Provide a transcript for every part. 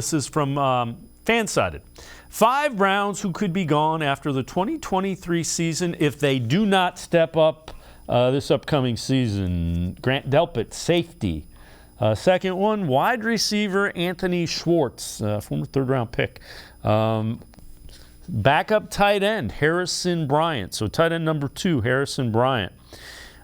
This is from FanSided. 5 Browns who could be gone after the 2023 season if they do not step up this upcoming season. Grant Delpit, safety. Second one, wide receiver Anthony Schwartz, former third-round pick. Backup tight end, Harrison Bryant. So tight end number 2, Harrison Bryant.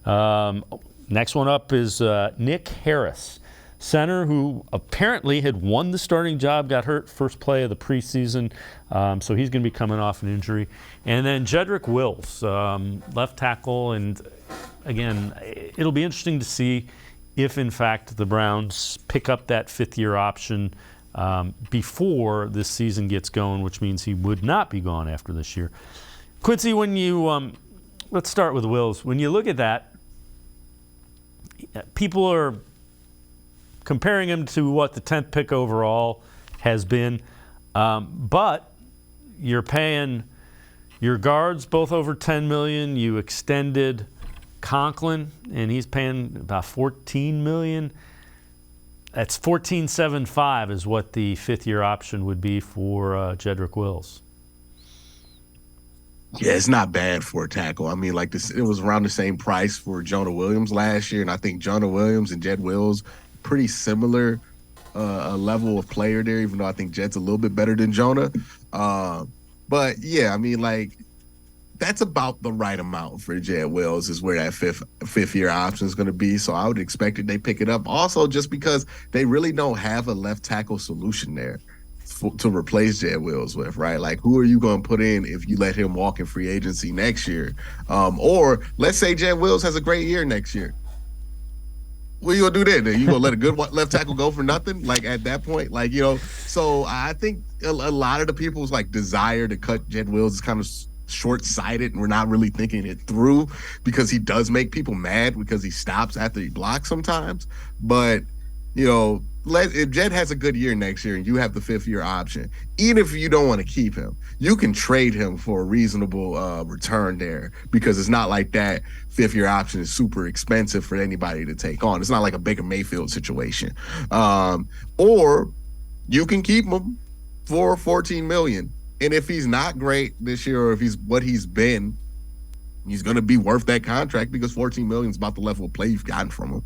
Next one up is Nick Harris, center who apparently had won the starting job, got hurt first play of the preseason, so he's going to be coming off an injury. And then Jedrick Wills, left tackle, and again, it'll be interesting to see if in fact the Browns pick up that 5th-year option before this season gets going, which means he would not be gone after this year. Quincy, when you let's start with Wills. When you look at that, people are comparing him to what the 10th pick overall has been, but you're paying your guards both over $10 million. You extended Conklin, and he's paying about $14 million. That's $14.75 is what the 5th-year option would be for Jedrick Wills. Yeah, it's not bad for a tackle. I mean, like this, it was around the same price for Jonah Williams last year, and I think Jonah Williams and Jed Wills pretty similar level of player there, even though I think Jed's a little bit better than Jonah. But yeah, I mean, like that's about the right amount for Jed Wills is where that fifth-year option is going to be. So I would expect that they pick it up. Also, just because they really don't have a left tackle solution there to replace Jed Wills with, right? Like, who are you going to put in if you let him walk in free agency next year? Or let's say Jed Wills has a great year next year. What are you going to do then? You going to let a good left tackle go for nothing? Like, at that point, like, you know, so I think a lot of the people's, like, desire to cut Jed Wills is kind of short-sighted, and we're not really thinking it through because he does make people mad because he stops after he blocks sometimes. But, you know, if Jed has a good year next year and you have the 5th-year option, even if you don't want to keep him, you can trade him for a reasonable return there, because it's not like that 5th-year option is super expensive for anybody to take on. It's not like a Baker Mayfield situation. Or you can keep him for $14 million. And if he's not great this year, or if he's what he's been, he's going to be worth that contract, because $14 million is about the level of play you've gotten from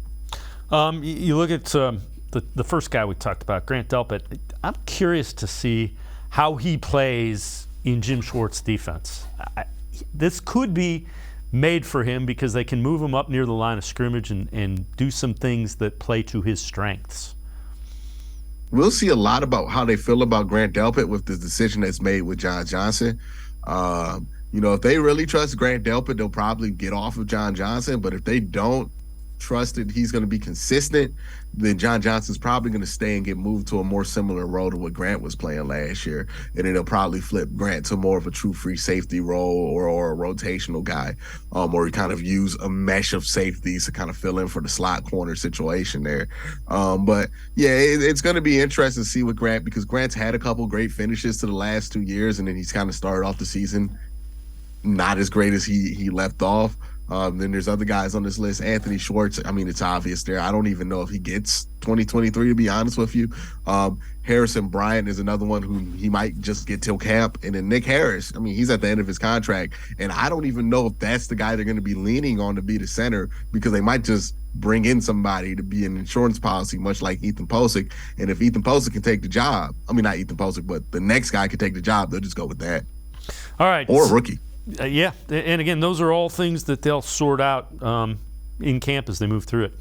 him. You look at the first guy we talked about, Grant Delpit. I'm curious to see how he plays in Jim Schwartz's defense. This could be made for him because they can move him up near the line of scrimmage and do some things that play to his strengths. We'll see a lot about how they feel about Grant Delpit with the decision that's made with John Johnson. You know, if they really trust Grant Delpit, they'll probably get off of John Johnson. But if they don't trust that he's going to be consistent, then John Johnson's probably going to stay and get moved to a more similar role to what Grant was playing last year. And then they'll probably flip Grant to more of a true free safety role or a rotational guy, or kind of use a mesh of safeties to kind of fill in for the slot corner situation there. But yeah, it's going to be interesting to see with Grant, because Grant's had a couple great finishes to the last 2 years, and then he's kind of started off the season not as great as he left off. Then there's other guys on this list. Anthony Schwartz, I mean, it's obvious there. I don't even know if he gets 2023, to be honest with you. Harrison Bryant is another one who he might just get till camp. And then Nick Harris, I mean, he's at the end of his contract. And I don't even know if that's the guy they're going to be leaning on to be the center, because they might just bring in somebody to be an insurance policy, much like Ethan Posick. And if Ethan Posick can take the job, I mean, not Ethan Posick, but the next guy can take the job, they'll just go with that. All right. Or a rookie. Yeah, and again, those are all things that they'll sort out in camp as they move through it.